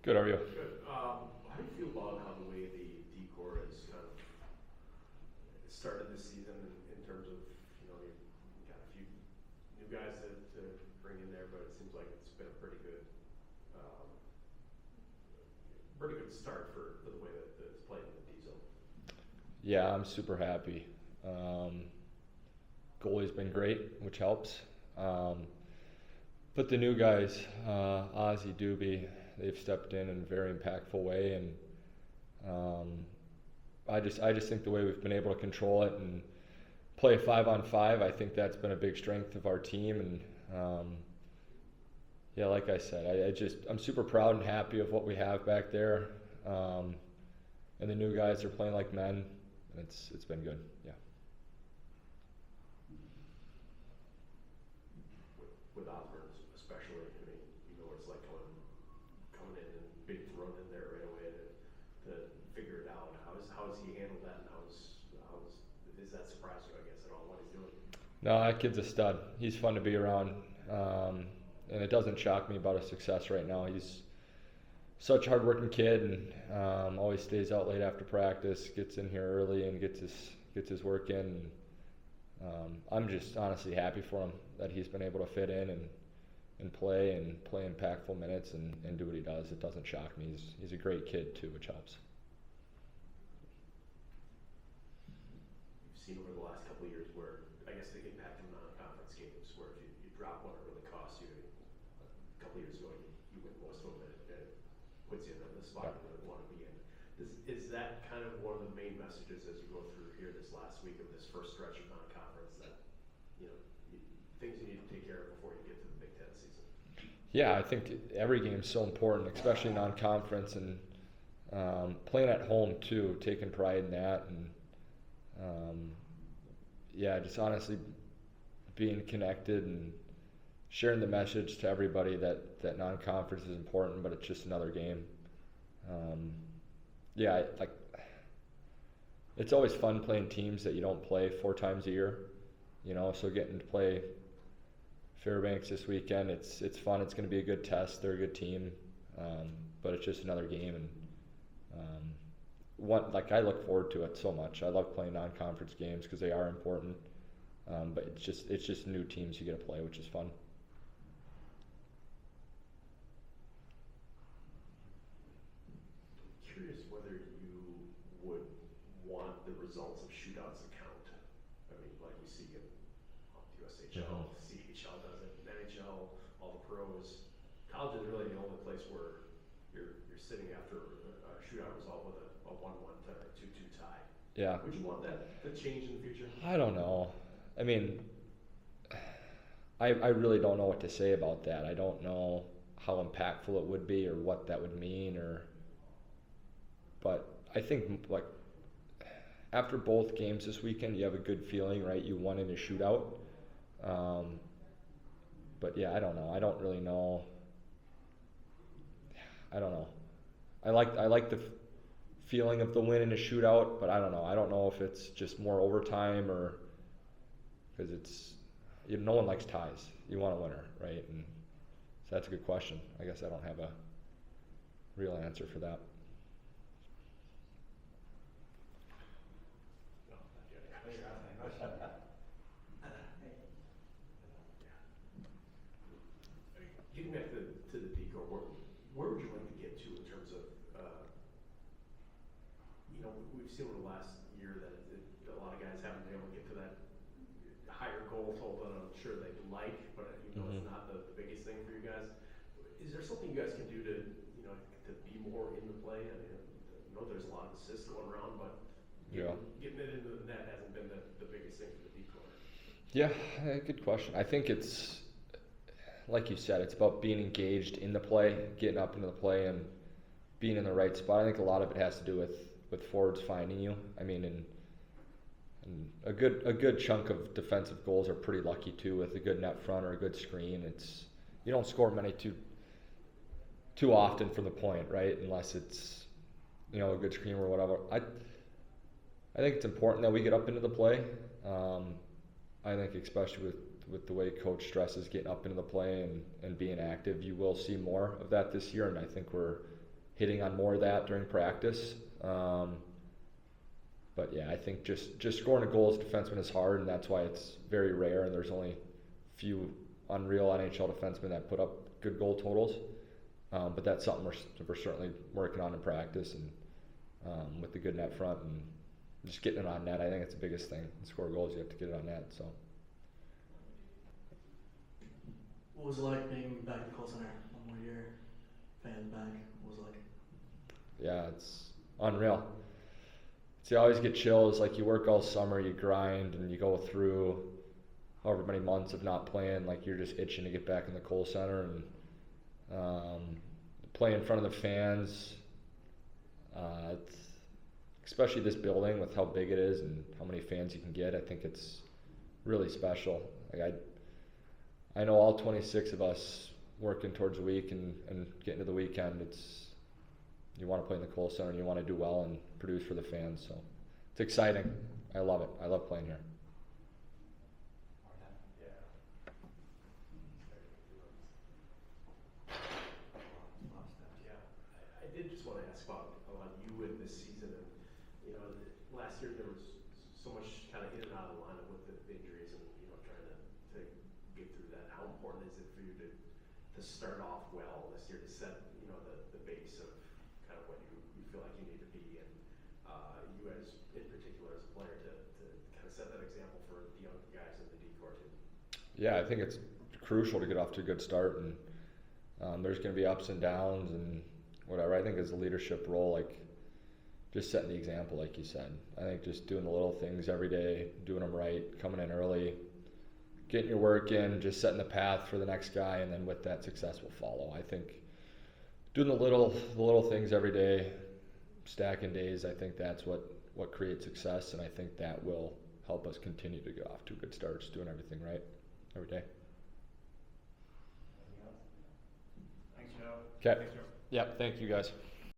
Good, how are you? Good. How do you feel about how the way the decor has kind of started this season in terms of, you got a few new guys to bring in there, but it seems like it's been a pretty good start for the way that it's played in the D zone. Yeah, I'm super happy. Goalie's been great, which helps. But the new guys, Ozzy, Doobie, they've stepped in a very impactful way, and I just think the way we've been able to control it and play 5-on-5, I think that's been a big strength of our team. And yeah, like I said, I'm super proud and happy of what we have back there, and the new guys are playing like men, and it's been good. Yeah. With Osborne especially, I mean, you know what it's like coming in and being thrown in there right away to figure it out. How has he handled that, and is that surprising, I guess, at all what he's doing? No, that kid's a stud. He's fun to be around, and it doesn't shock me about his success right now. He's such a hardworking kid, and always stays out late after practice, gets in here early, and gets his work in. I'm just honestly happy for him that he's been able to fit in and play impactful minutes and do what he does. It doesn't shock me. He's a great kid too, which helps. You've seen over the last couple of years where, I guess, the impact from non-conference games, where if you drop one, it really costs you. A couple of years ago, you win most of them, and it puts you in the spot you really want to be in. Is that kind of one of the main messages as you go through here this last week of this first stretch of non-conference, that things you need to take care of before you get to the Big Ten season? Yeah, I think every game is so important, especially non-conference, and playing at home too, taking pride in that, and yeah, just honestly being connected and sharing the message to everybody that non-conference is important, but it's just another game. Yeah, it's always fun playing teams that you don't play 4 times a year, so getting to play Fairbanks this weekend, it's fun. It's going to be a good test. They're a good team, but it's just another game, and I look forward to it so much. I love playing non-conference games because they are important, but it's just new teams you get to play, which is fun. Curious whether you would want the results of shootouts to count. I mean, like we see in USHL, CHL does it, NHL, all the pros. College is really the only place where you're sitting after a shootout result with a 1-1 or a 2-2 tie. Yeah. Would you want that to change in the future? I don't know. I mean, I really don't know what to say about that. I don't know how impactful it would be or what that would mean, but I think after both games this weekend, you have a good feeling, right? You won in a shootout. But yeah, I don't know. I don't really know. I don't know. I like the feeling of the win in a shootout, but I don't know. I don't know if it's just more overtime or because no one likes ties. You want a winner, right? And so that's a good question. I guess I don't have a real answer for that. Getting back to the decor, where would you like to get to in terms of, we've seen over the last year that a lot of guys haven't been able to get to that higher goal total that I'm sure they'd like, but it's not the biggest thing for you guys. Is there something you guys can do to be more in the play? I mean, there's a lot of assists going around, but getting it into the net hasn't been the biggest thing for the decor. Yeah, good question. I think it's, like you said, it's about being engaged in the play, getting up into the play, and being in the right spot. I think a lot of it has to do with forwards finding you. I mean, and a good chunk of defensive goals are pretty lucky too, with a good net front or a good screen. You don't score many too often from the point, right? Unless it's a good screen or whatever. I think it's important that we get up into the play. I think especially with the way coach stresses getting up into the play and being active, you will see more of that this year, and I think we're hitting on more of that during practice. But yeah, I think just scoring a goal as a defenseman is hard, and that's why it's very rare, and there's only a few unreal NHL defensemen that put up good goal totals. But that's something we're certainly working on in practice, and with the good net front and just getting it on net. I think it's the biggest thing. To score goals, you have to get it on net. So. What was it like being back at Kohl Center one more year? Fans back. What was it like? Yeah, it's unreal. So you always get chills. Like, you work all summer, you grind, and you go through however many months of not playing. Like, you're just itching to get back in the Kohl Center and play in front of the fans. It's, especially this building with how big it is and how many fans you can get, I think it's really special. Like, I know all 26 of us working towards the week and getting to the weekend. You want to play in the Kohl Center and you want to do well and produce for the fans. So it's exciting. I love it. I love playing here. I did just want to ask about you in this season, and last year there was so much kind of in and out of the lineup with the injuries, and trying to get through that. How important is it for you to start off well this year, to set the base of kind of what you feel like you need to be, and you as in particular as a player to kind of set that example for the young guys in the D-Corps too? Yeah, I think it's crucial to get off to a good start, and there's going to be ups and downs and whatever. I think as a leadership role, like just setting the example, like you said. I think just doing the little things every day, doing them right, coming in early, getting your work in, just setting the path for the next guy, and then with that, success will follow. I think doing the little things every day, stacking days, I think that's what creates success, and I think that will help us continue to get off to good starts, doing everything right every day. Thanks, Joe. Okay. Thanks, Joe. Yeah, thank you guys.